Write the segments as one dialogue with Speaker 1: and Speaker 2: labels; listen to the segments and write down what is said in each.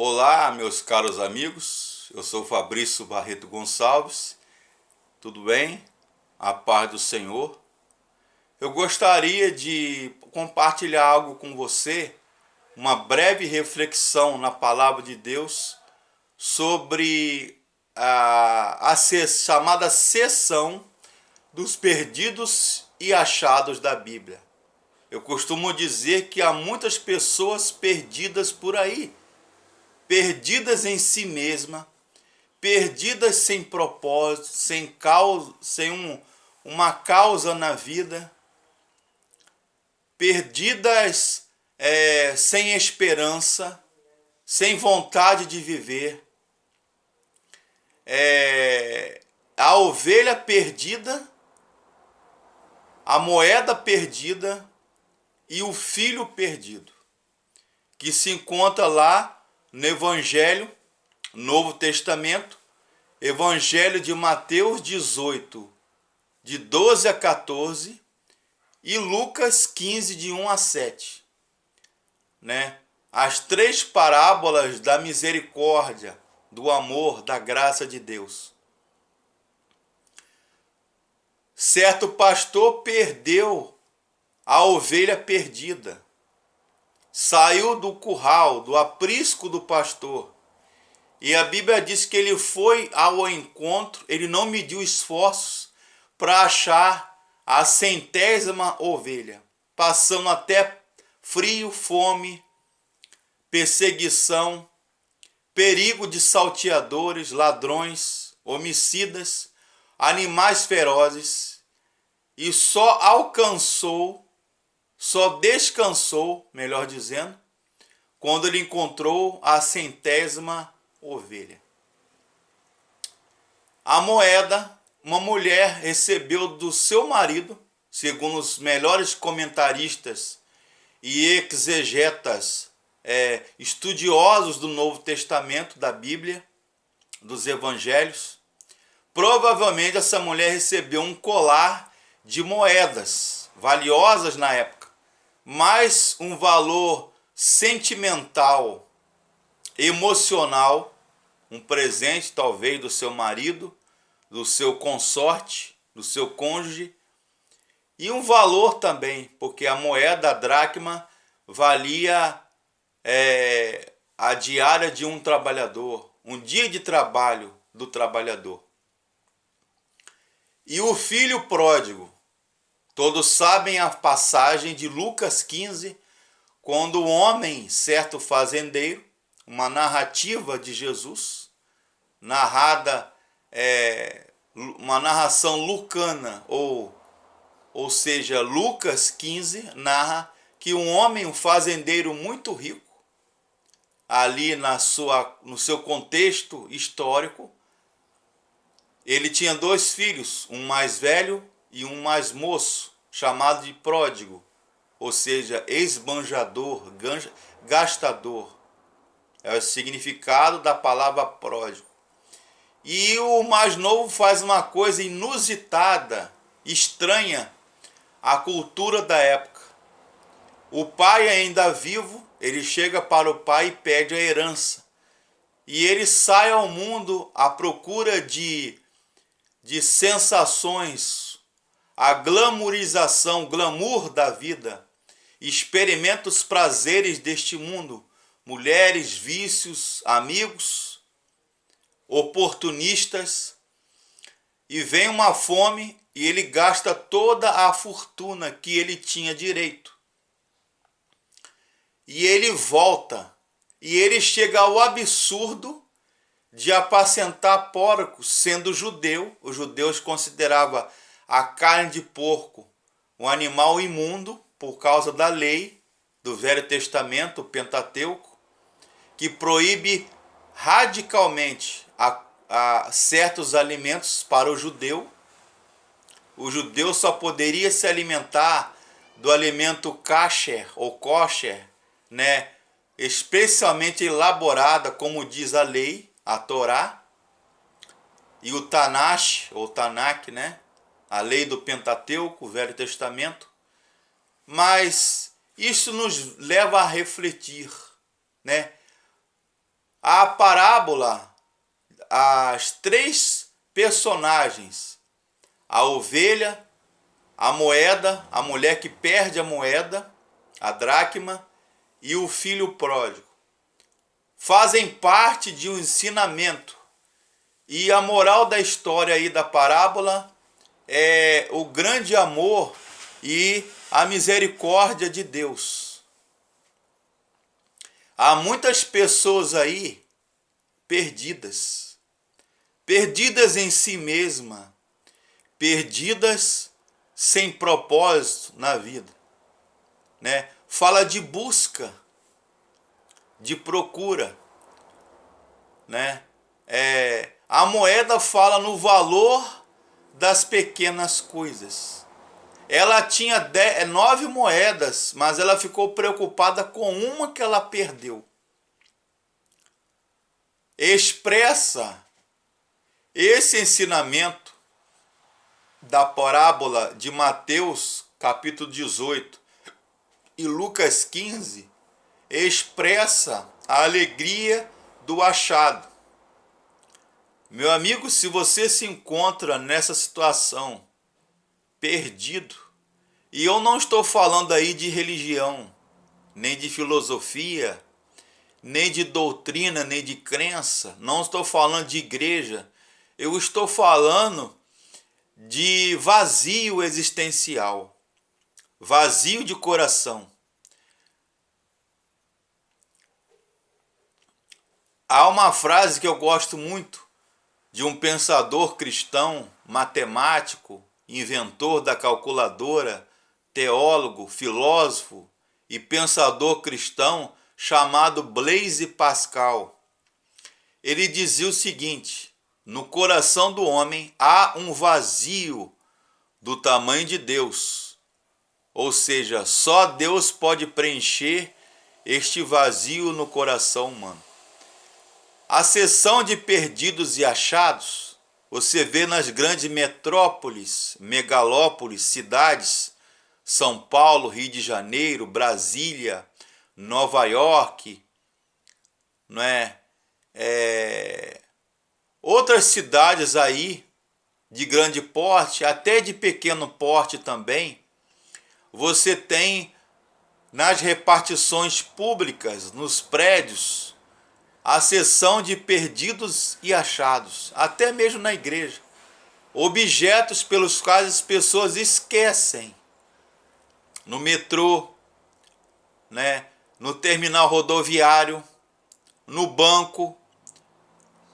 Speaker 1: Olá, meus caros amigos, eu sou Fabrício Barreto Gonçalves, tudo bem? A paz do Senhor. Eu gostaria de compartilhar algo com você, uma breve reflexão na Palavra de Deus sobre a chamada seção dos perdidos e achados da Bíblia. Eu costumo dizer que há muitas pessoas perdidas por aí, perdidas em si mesma, perdidas sem propósito, sem causa, uma causa na vida, perdidas sem esperança, sem vontade de viver. A ovelha perdida, a moeda perdida e o filho perdido, que se encontra lá no Evangelho, Novo Testamento, Evangelho de Mateus 18, de 12 a 14, e Lucas 15, de 1 a 7. As três parábolas da misericórdia, do amor, da graça de Deus. Certo pastor perdeu a ovelha perdida. Saiu do curral, do aprisco do pastor. E a Bíblia diz que ele foi ao encontro, ele não mediu esforços para achar a centésima ovelha, passando até frio, fome, perseguição, perigo de salteadores, ladrões, homicidas, animais ferozes, e só descansou, melhor dizendo, quando ele encontrou a centésima ovelha. A moeda, uma mulher recebeu do seu marido, segundo os melhores comentaristas e exegetas, estudiosos do Novo Testamento, da Bíblia, dos Evangelhos. Provavelmente essa mulher recebeu um colar de moedas valiosas na época, mas um valor sentimental, emocional, um presente talvez do seu marido, do seu consorte, do seu cônjuge, e um valor também, porque a moeda, a dracma, valia a diária de um trabalhador, um dia de trabalho do trabalhador. E o filho pródigo, todos sabem a passagem de Lucas 15, quando o homem, certo fazendeiro, uma narrativa de Jesus, narrada, uma narração lucana, ou seja, Lucas 15 narra que um homem, um fazendeiro muito rico, ali no seu contexto histórico, ele tinha dois filhos, um mais velho e um mais moço, chamado de pródigo, ou seja, esbanjador, gastador. É o significado da palavra pródigo. E o mais novo faz uma coisa inusitada, estranha à cultura da época. O pai ainda vivo, ele chega para o pai e pede a herança. E ele sai ao mundo à procura de sensações, a glamourização, glamour da vida, experimenta os prazeres deste mundo, mulheres, vícios, amigos, oportunistas, e vem uma fome e ele gasta toda a fortuna que ele tinha direito. E ele volta, e ele chega ao absurdo de apacentar porcos, sendo judeu. Os judeus consideravam a carne de porco um animal imundo por causa da lei do Velho Testamento, o Pentateuco, que proíbe radicalmente certos alimentos para o judeu. O judeu só poderia se alimentar do alimento kasher ou kosher, especialmente elaborada, como diz a lei, a Torá, e o Tanash, ou Tanakh, a lei do Pentateuco, o Velho Testamento. Mas isso nos leva a refletir, A parábola, as três personagens, a ovelha, a moeda, a mulher que perde a moeda, a dracma, e o filho pródigo, fazem parte de um ensinamento. E a moral da história aí da parábola é o grande amor e a misericórdia de Deus. Há muitas pessoas aí perdidas, perdidas em si mesma, perdidas sem propósito na vida, né? Fala de busca, de procura, né? A moeda fala no valor das pequenas coisas. Ela tinha 9 moedas, mas ela ficou preocupada com uma que ela perdeu. Expressa esse ensinamento da parábola de Mateus, capítulo 18, e Lucas 15, expressa a alegria do achado. Meu amigo, se você se encontra nessa situação, perdido, e eu não estou falando aí de religião, nem de filosofia, nem de doutrina, nem de crença, não estou falando de igreja, eu estou falando de vazio existencial, vazio de coração. Há uma frase que eu gosto muito de um pensador cristão, matemático, inventor da calculadora, teólogo, filósofo e pensador cristão chamado Blaise Pascal. Ele dizia o seguinte: no coração do homem há um vazio do tamanho de Deus, ou seja, só Deus pode preencher este vazio no coração humano. A seção de perdidos e achados você vê nas grandes metrópoles, megalópolis, cidades, São Paulo, Rio de Janeiro, Brasília, Nova York, não é? Outras cidades aí de grande porte, até de pequeno porte também, você tem nas repartições públicas, nos prédios, a seção de perdidos e achados, até mesmo na igreja. Objetos pelos quais as pessoas esquecem. No metrô, né? No terminal rodoviário, no banco,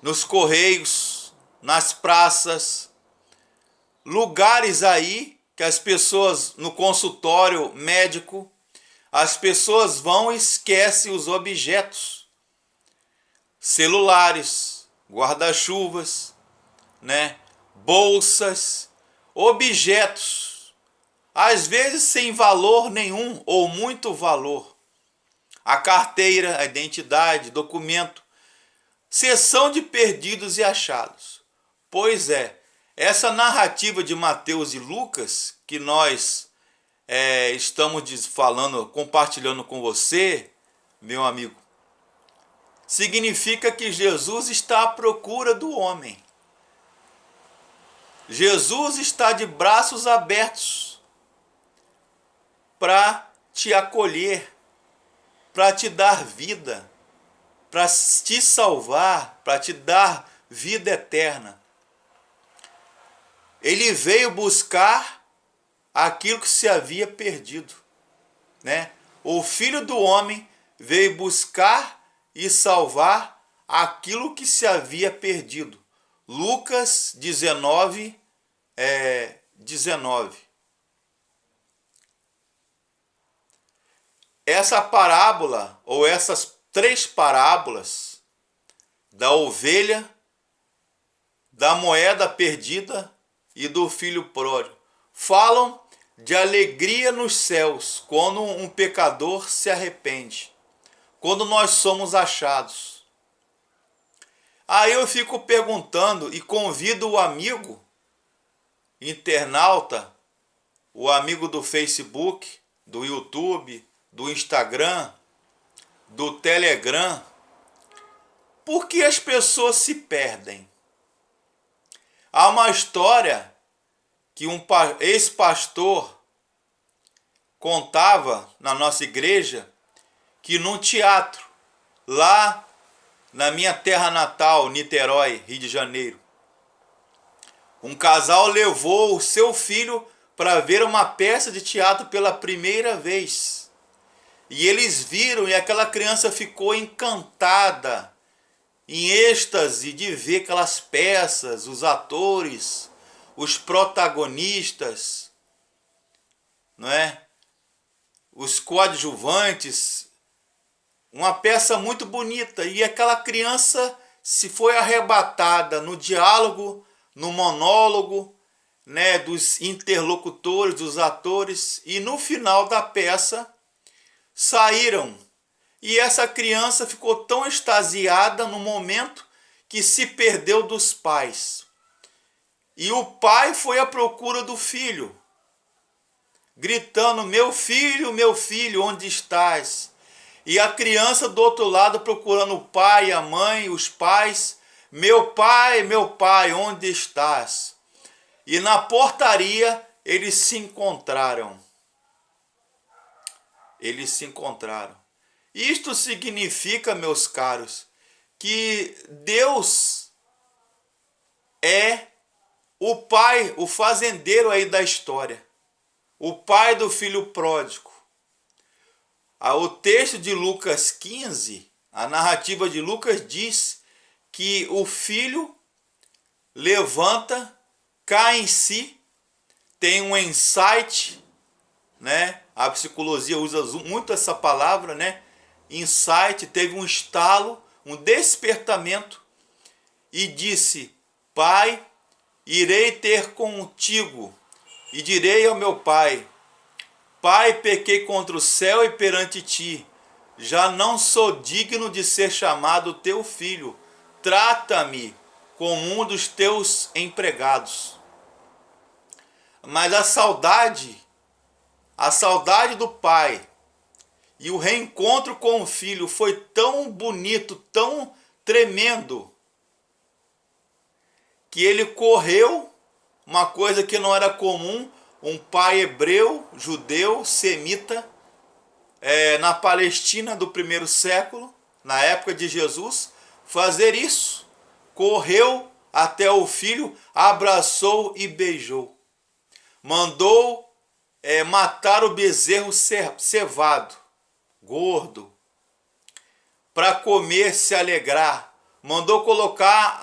Speaker 1: nos correios, nas praças. Lugares aí que as pessoas, no consultório médico, as pessoas vão e esquecem os objetos. Celulares, guarda-chuvas, né? Bolsas, objetos, às vezes sem valor nenhum ou muito valor. A carteira, a identidade, documento, seção de perdidos e achados. Pois é, essa narrativa de Mateus e Lucas que nós estamos falando, compartilhando com você, meu amigo, significa que Jesus está à procura do homem. Jesus está de braços abertos para te acolher, para te dar vida, para te salvar, para te dar vida eterna. Ele veio buscar aquilo que se havia perdido, né? O Filho do Homem veio buscar e salvar aquilo que se havia perdido. Lucas 19, 19. Essa parábola, ou essas 3 parábolas, da ovelha, da moeda perdida e do filho pródigo, falam de alegria nos céus quando um pecador se arrepende, quando nós somos achados. Aí eu fico perguntando e convido o amigo internauta, o amigo do Facebook, do YouTube, do Instagram, do Telegram, Por que as pessoas se perdem? Há uma história que um ex-pastor contava na nossa igreja, que num teatro, lá na minha terra natal, Niterói, Rio de Janeiro, um casal levou o seu filho para ver uma peça de teatro pela primeira vez. E eles viram, e aquela criança ficou encantada, em êxtase de ver aquelas peças, os atores, os protagonistas, não é? Os coadjuvantes, uma peça muito bonita. E aquela criança se foi arrebatada no diálogo, no monólogo, né, dos interlocutores, dos atores, e no final da peça saíram. E essa criança ficou tão extasiada no momento que se perdeu dos pais. E o pai foi à procura do filho, gritando: meu filho, onde estás? E a criança do outro lado procurando o pai, a mãe, os pais: meu pai, onde estás? E na portaria eles se encontraram. Eles se encontraram. Isto significa, meus caros, que Deus é o pai, o fazendeiro aí da história. O pai do filho pródigo. O texto de Lucas 15, a narrativa de Lucas diz que o filho levanta, cai em si, tem um insight, né? A psicologia usa muito essa palavra, né? Insight, teve um estalo, um despertamento e disse: pai, irei ter contigo e direi ao meu pai: pai, pequei contra o céu e perante ti, já não sou digno de ser chamado teu filho, trata-me como um dos teus empregados. Mas a saudade do pai e o reencontro com o filho foi tão bonito, tão tremendo, que ele correu, uma coisa que não era comum, um pai hebreu, judeu, semita, na Palestina do primeiro século, na época de Jesus, fazer isso. Correu até o filho, abraçou e beijou. Mandou matar o bezerro cevado, gordo, para comer, se alegrar. Mandou colocar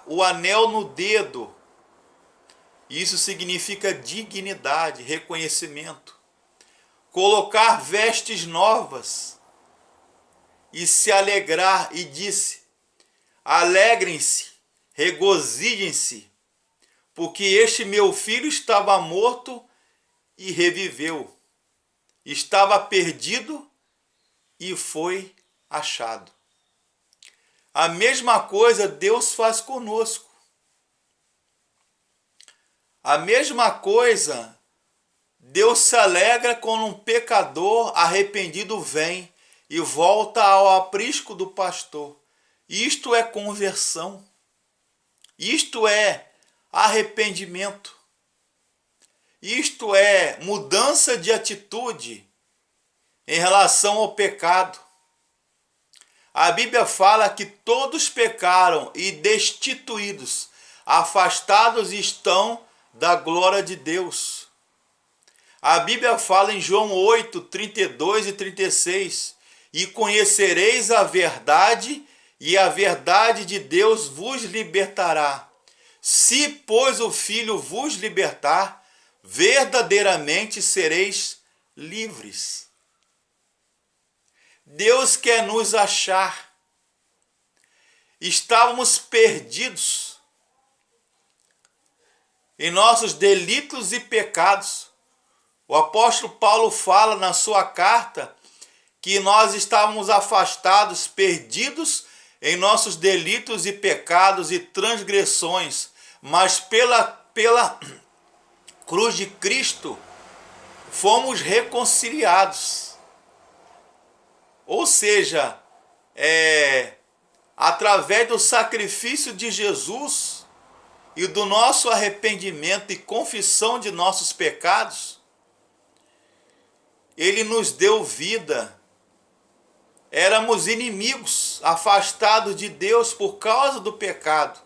Speaker 1: o anel no dedo. Isso significa dignidade, reconhecimento. Colocar vestes novas e se alegrar, e disse: alegrem-se, regozijem-se, porque este meu filho estava morto e reviveu, estava perdido e foi achado. A mesma coisa Deus faz conosco. A mesma coisa, Deus se alegra quando um pecador arrependido vem e volta ao aprisco do pastor. Isto é conversão. Isto é arrependimento. Isto é mudança de atitude em relação ao pecado. A Bíblia fala que todos pecaram e destituídos, afastados estão da glória de Deus. A Bíblia fala em João 8, 32 e 36, e conhecereis a verdade, e a verdade de Deus vos libertará. Se, pois, o Filho vos libertar, verdadeiramente sereis livres. Deus quer nos achar. Estávamos perdidos em nossos delitos e pecados. O apóstolo Paulo fala na sua carta que nós estávamos afastados, perdidos em nossos delitos e pecados e transgressões, mas pela cruz de Cristo fomos reconciliados. Ou seja, através do sacrifício de Jesus e do nosso arrependimento e confissão de nossos pecados, Ele nos deu vida. Éramos inimigos, afastados de Deus por causa do pecado.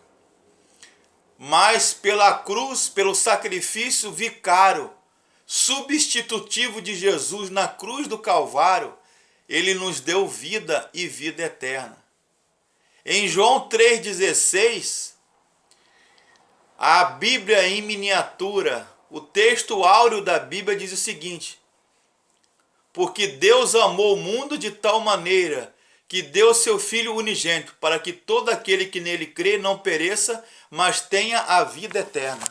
Speaker 1: Mas pela cruz, pelo sacrifício vicário, substitutivo de Jesus na cruz do Calvário, Ele nos deu vida e vida eterna. Em João 3,16, a Bíblia em miniatura, o texto áureo da Bíblia diz o seguinte: porque Deus amou o mundo de tal maneira que deu seu Filho unigênito, para que todo aquele que nele crê não pereça, mas tenha a vida eterna.